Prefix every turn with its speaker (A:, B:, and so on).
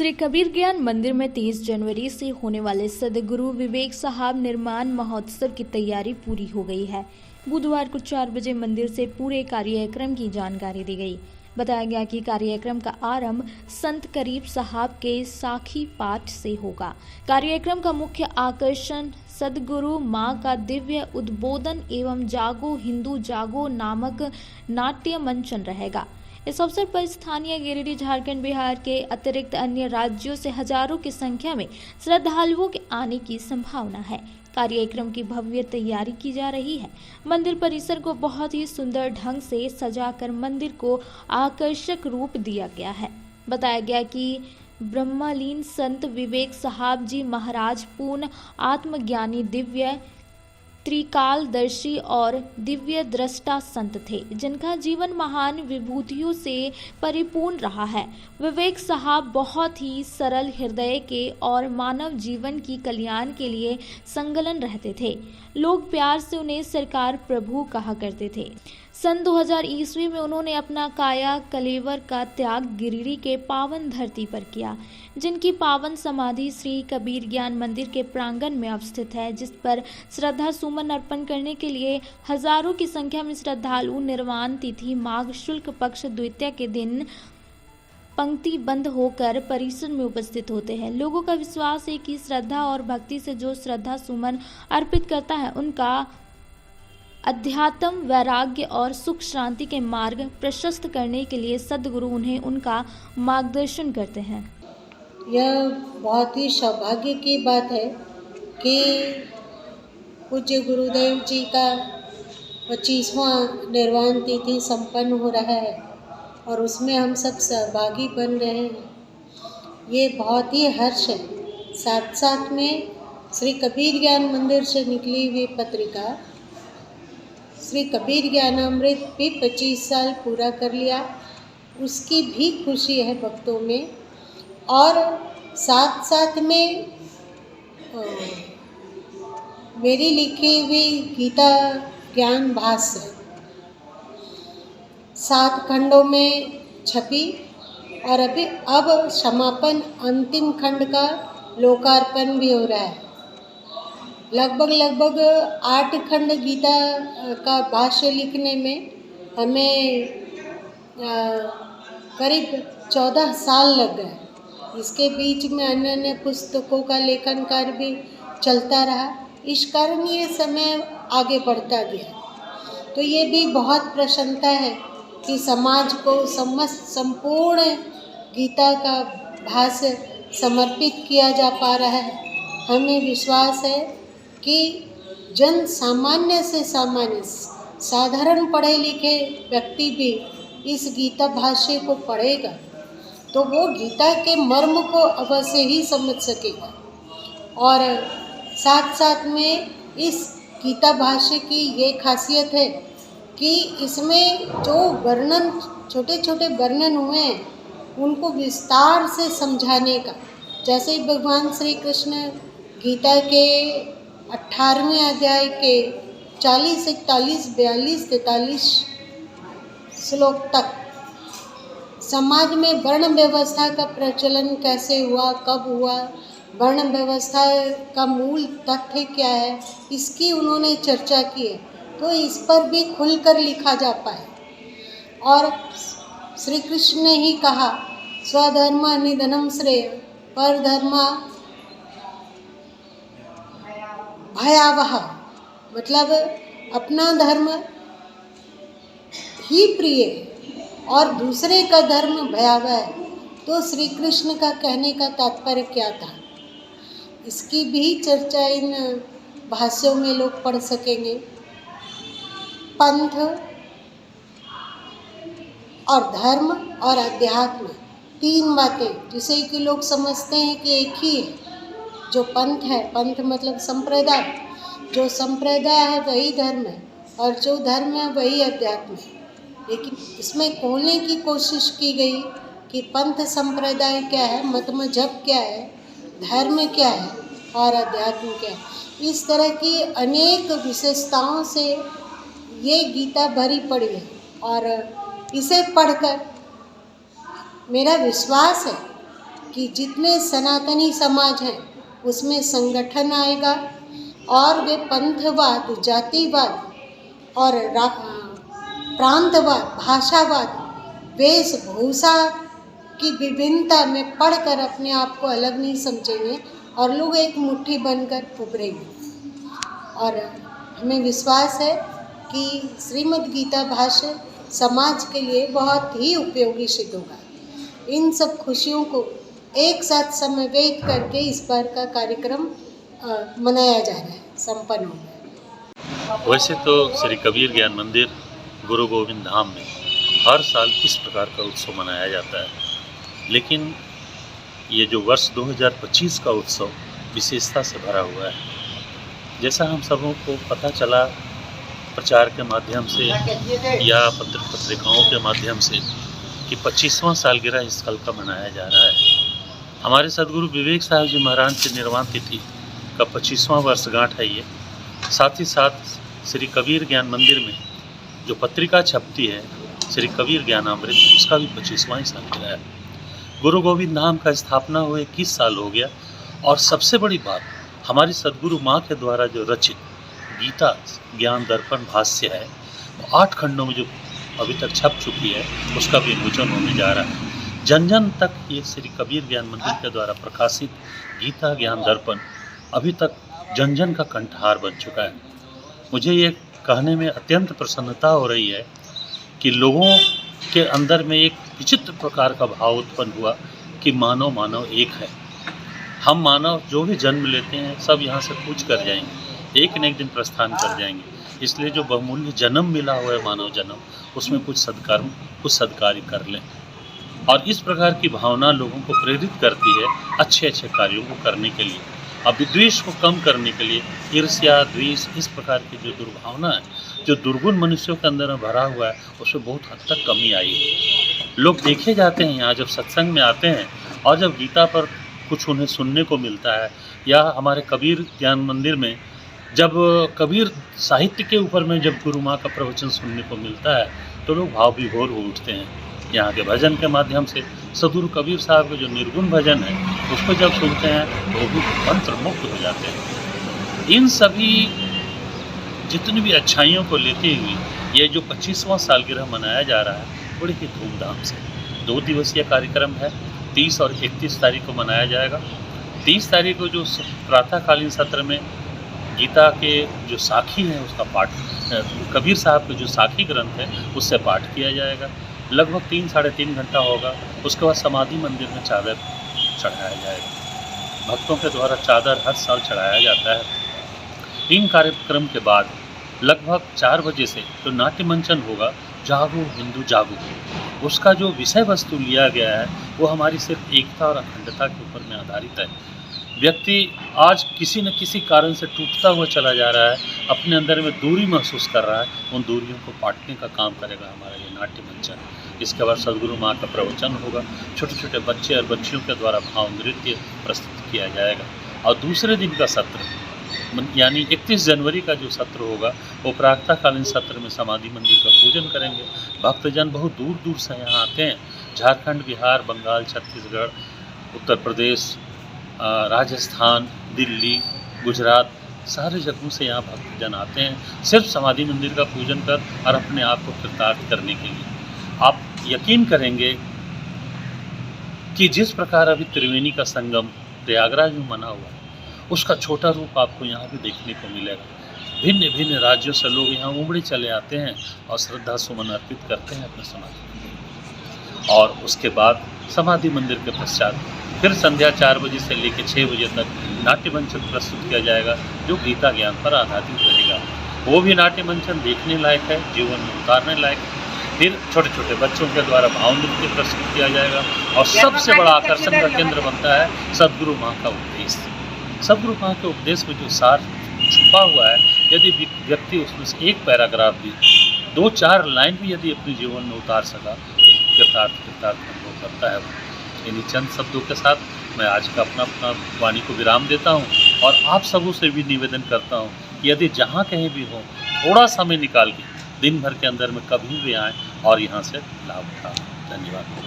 A: श्री कबीर ज्ञान मंदिर में 23 जनवरी से होने वाले सदगुरु विवेक साहब निर्माण महोत्सव की तैयारी पूरी हो गई है। बुधवार को 4 बजे मंदिर से पूरे कार्यक्रम की जानकारी दी गई। बताया गया कि कार्यक्रम का आरंभ संत करीब साहब के साखी पाठ से होगा। कार्यक्रम का मुख्य आकर्षण सदगुरु मां का दिव्य उद्बोधन एवं जागो हिंदू जागो नामक नाट्य मंचन रहेगा। इस अवसर पर स्थानीय गिरिडीह झारखंड बिहार के अतिरिक्त अन्य राज्यों से हजारों की संख्या में श्रद्धालुओं के आने की संभावना है। कार्यक्रम की भव्य तैयारी की जा रही है। मंदिर परिसर को बहुत ही सुंदर ढंग से सजाकर मंदिर को आकर्षक रूप दिया गया है। बताया गया कि ब्रह्मलीन संत विवेक साहब जी महाराज पूर्ण आत्मज्ञानी दिव्य त्रिकालदर्शी और दिव्य दृष्टा संत थे, जिनका जीवन महान विभूतियों से परिपूर्ण रहा है। विवेक साहब बहुत ही सरल हृदय के और मानव जीवन की कल्याण के लिए संलग्न रहते थे। लोग प्यार से उन्हें सरकार प्रभु कहा करते थे। सन 2000 ईस्वी में उन्होंने अपना काया कलेवर का त्याग गिरिडीह के पावन धरती पर किया, जिनकी पावन समाधि श्री कबीर ज्ञान मंदिर के प्रांगण में अवस्थित है, जिस पर श्रद्धा सुमन अर्पण करने के लिए हजारों की संख्या में श्रद्धालु निर्वाण तिथि माघ शुक्ल पक्ष द्वितीया के दिन पंक्तिबद्ध होकर परिसर में उपस्थित होते हैं। लोगों का विश्वास है कि श्रद्धा और भक्ति से जो श्रद्धा सुमन अर्पित करता है, उनका अध्यात्म वैराग्य और सुख शांति के मार्ग प्रशस्त करने के लिए सदगुरु उन्हें उनका मार्गदर्शन करते हैं।
B: यह बहुत ही सौभाग्य की बात है कि पूज्य गुरुदेव जी का 25वां निर्वाण तिथि संपन्न हो रहा है और उसमें हम सब सहभागी बन रहे हैं। ये बहुत ही हर्ष है। साथ साथ में श्री कबीर ज्ञान मंदिर से निकली हुई पत्रिका श्री कबीर ज्ञानामृत भी 25 साल पूरा कर लिया, उसकी भी खुशी है भक्तों में। और साथ साथ में मेरी लिखी हुई गीता ज्ञान भाष्य 7 खंडों में छपी और अब समापन अंतिम खंड का लोकार्पण भी हो रहा है। लगभग 8 खंड गीता का भाष्य लिखने में हमें करीब 14 साल लग गए। इसके बीच में अन्य पुस्तकों का लेखन कार्य भी चलता रहा। इस कारण ये समय आगे बढ़ता गया। तो ये भी बहुत प्रसन्नता है कि समाज को संपूर्ण गीता का भाष्य समर्पित किया जा पा रहा है। हमें विश्वास है कि जन सामान्य से सामान्य साधारण पढ़े लिखे व्यक्ति भी इस गीता भाष्य को पढ़ेगा तो वो गीता के मर्म को अवश्य ही समझ सकेगा। और साथ साथ में इस गीता भाष्य की ये खासियत है कि इसमें जो वर्णन छोटे छोटे वर्णन हुए हैं उनको विस्तार से समझाने का, जैसे भगवान श्री कृष्ण गीता के 18वें अध्याय के 40, 41, 42, 43 श्लोक तक समाज में वर्ण व्यवस्था का प्रचलन कैसे हुआ, कब हुआ, वर्ण व्यवस्था का मूल तथ्य क्या है, इसकी उन्होंने चर्चा की है। तो इस पर भी खुलकर लिखा जा पाए। और श्री कृष्ण ने ही कहा स्वधर्म निधनम श्रेय परधर्म भयावह, मतलब अपना धर्म ही प्रिय और दूसरे का धर्म भयावह है। तो श्री कृष्ण का कहने का तात्पर्य क्या था, इसकी भी चर्चा इन भाष्यों में लोग पढ़ सकेंगे। पंथ और धर्म और अध्यात्म 3 बातें जिसे कि लोग समझते हैं कि एक ही है। जो पंथ है, पंथ मतलब संप्रदाय, जो संप्रदाय है वही धर्म है और जो धर्म है वही अध्यात्म है। लेकिन इसमें खोलने की कोशिश की गई कि पंथ संप्रदाय क्या है, मत मजहब क्या है, धर्म क्या है और अध्यात्म क्या है। इस तरह की अनेक विशेषताओं से ये गीता भरी पड़ी है और इसे पढ़कर मेरा विश्वास है कि जितने सनातनी समाज हैं उसमें संगठन आएगा और वे पंथवाद, जातिवाद और प्रांतवाद, भाषावाद, वेशभूषा की विभिन्नता में पढ़कर अपने आप को अलग नहीं समझेंगे और लोग एक मुट्ठी बनकर उभरेंगे। और हमें विश्वास है कि श्रीमद् गीता भाष्य समाज के लिए बहुत ही उपयोगी सिद्ध होगा। इन सब खुशियों को एक साथ समन्वित करके इस बार का कार्यक्रम मनाया जा रहा है, संपन्न हो गया।
C: वैसे तो श्री कबीर ज्ञान मंदिर गुरु गोविंद धाम में हर साल इस प्रकार का उत्सव मनाया जाता है, लेकिन ये जो वर्ष 2025 का उत्सव विशेषता से भरा हुआ है। जैसा हम सबों को पता चला प्रचार के माध्यम से या पत्रिकाओं के माध्यम से कि 25वां सालगिरह इस कल का मनाया जा रहा है। हमारे सदगुरु विवेक साहब जी महाराज की निर्वाण तिथि का 25वां वर्षगांठ है ये। साथ ही साथ श्री कबीर ज्ञान मंदिर में जो पत्रिका छपती है श्री कबीर ज्ञानामृत, उसका भी 25वां ही सालगिरह है। गुरु गोविंद धाम का स्थापना हुए 21 साल हो गया। और सबसे बड़ी बात, हमारी सदगुरु माँ के द्वारा जो रचित गीता ज्ञान दर्पण भाष्य है, 8 खंडों में जो अभी तक छप चुकी है, उसका भी विमोचन होने जा रहा है। जन जन तक ये श्री कबीर ज्ञान मंदिर के द्वारा प्रकाशित गीता ज्ञान दर्पण अभी तक जन जन का कंठहार बन चुका है। मुझे ये कहने में अत्यंत प्रसन्नता हो रही है कि लोगों के अंदर में एक विचित्र प्रकार का भाव उत्पन्न हुआ कि मानव मानव एक है। हम मानव जो भी जन्म लेते हैं सब यहाँ से कूच कर जाएंगे, एक न एक दिन प्रस्थान कर जाएंगे। इसलिए जो बहुमूल्य जन्म मिला हुआ है मानव जन्म, उसमें कुछ सदकार्य कर लें। और इस प्रकार की भावना लोगों को प्रेरित करती है अच्छे अच्छे कार्यों को करने के लिए। अब विद्वेष को कम करने के लिए ईर्ष्या, द्वेष, इस प्रकार की जो दुर्भावना है, जो दुर्गुण मनुष्यों के अंदर में भरा हुआ है, उसमें बहुत हद तक कमी आई है। लोग देखे जाते हैं यहाँ जब सत्संग में आते हैं और जब गीता पर कुछ उन्हें सुनने को मिलता है, या हमारे कबीर ज्ञान मंदिर में जब कबीर साहित्य के ऊपर में जब गुरु माँ का प्रवचन सुनने को मिलता है, तो लोग भाव विभोर हो उठते हैं। यहाँ के भजन के माध्यम से सदगुरु कबीर साहब के जो निर्गुण भजन है, उसको जब सुनते हैं तो वो भी मंत्र मुक्त हो जाते हैं। इन सभी जितनी भी अच्छाइयों को लेते हुए ये जो 25वां सालगिरह मनाया जा रहा है, बड़ी ही धूमधाम से 2 दिवसीय कार्यक्रम है। 30 और 31 तारीख को मनाया जाएगा। 30 तारीख को जो प्रातःकालीन सत्र में गीता के जो साखी हैं उसका पाठ, कबीर साहब के जो साखी ग्रंथ है उससे पाठ किया जाएगा। लगभग 3-3.5 घंटा होगा। उसके बाद समाधि मंदिर में चादर चढ़ाया जाएगा। भक्तों के द्वारा चादर हर साल चढ़ाया जाता है। इन कार्यक्रम के बाद लगभग 4 बजे से जो नाट्य मंचन होगा, जागो हिंदू जागो, उसका जो विषय वस्तु लिया गया है वो हमारी सिर्फ एकता और अखंडता के ऊपर में आधारित है। व्यक्ति आज किसी न किसी कारण से टूटता हुआ चला जा रहा है, अपने अंदर में दूरी महसूस कर रहा है, उन दूरियों को पाटने का काम करेगा हमारा ये नाट्य मंचन। इसके बाद सदगुरु माँ का प्रवचन होगा। छोटे छोटे बच्चे और बच्चियों के द्वारा भाव नृत्य प्रस्तुत किया जाएगा। और दूसरे दिन का सत्र यानी 31 जनवरी का जो सत्र होगा वो प्रातःकालीन सत्र में समाधि मंदिर का पूजन करेंगे। भक्तजन बहुत दूर दूर से यहाँ आते हैं। झारखंड, बिहार, बंगाल, छत्तीसगढ़, उत्तर प्रदेश, राजस्थान, दिल्ली, गुजरात, सारे जगहों से यहाँ भक्तजन आते हैं सिर्फ समाधि मंदिर का पूजन कर और अपने आप को कृतार्थ करने के लिए। आप यकीन करेंगे कि जिस प्रकार अभी त्रिवेणी का संगम प्रयागराज में मना हुआ है, उसका छोटा रूप आपको यहाँ भी देखने को मिलेगा। भिन्न भिन्न राज्यों से लोग यहाँ उमड़े चले आते हैं और श्रद्धा सुमन अर्पित करते हैं अपने समाधि मंदिर। और उसके बाद समाधि मंदिर के पश्चात फिर संध्या 4 बजे से लेकर 6 बजे तक नाट्य मंचन प्रस्तुत किया जाएगा, जो गीता ज्ञान पर आधारित रहेगा। वो भी नाट्य मंचन देखने लायक है, जीवन में उतारने लायक है। फिर छोटे छोटे बच्चों के द्वारा भाव नृत्य प्रस्तुत किया जाएगा। और सबसे बड़ा आकर्षण का केंद्र बनता है सदगुरु माँ का उपदेश। सदगुरु माँ के उपदेश में जो सार छुपा हुआ है, यदि व्यक्ति उसमें से एक पैराग्राफ भी, 2-4 लाइन भी यदि अपने जीवन में उतार सका, कृतार्थ अनुभव करता है। इन्हीं चंद शब्दों के साथ मैं आज का अपना वाणी को विराम देता हूँ और आप सबों से भी निवेदन करता हूँ कि यदि जहाँ कहीं भी हो, थोड़ा समय निकाल के दिन भर के अंदर में कभी भी आएँ और यहाँ से लाभ उठाएं। धन्यवाद।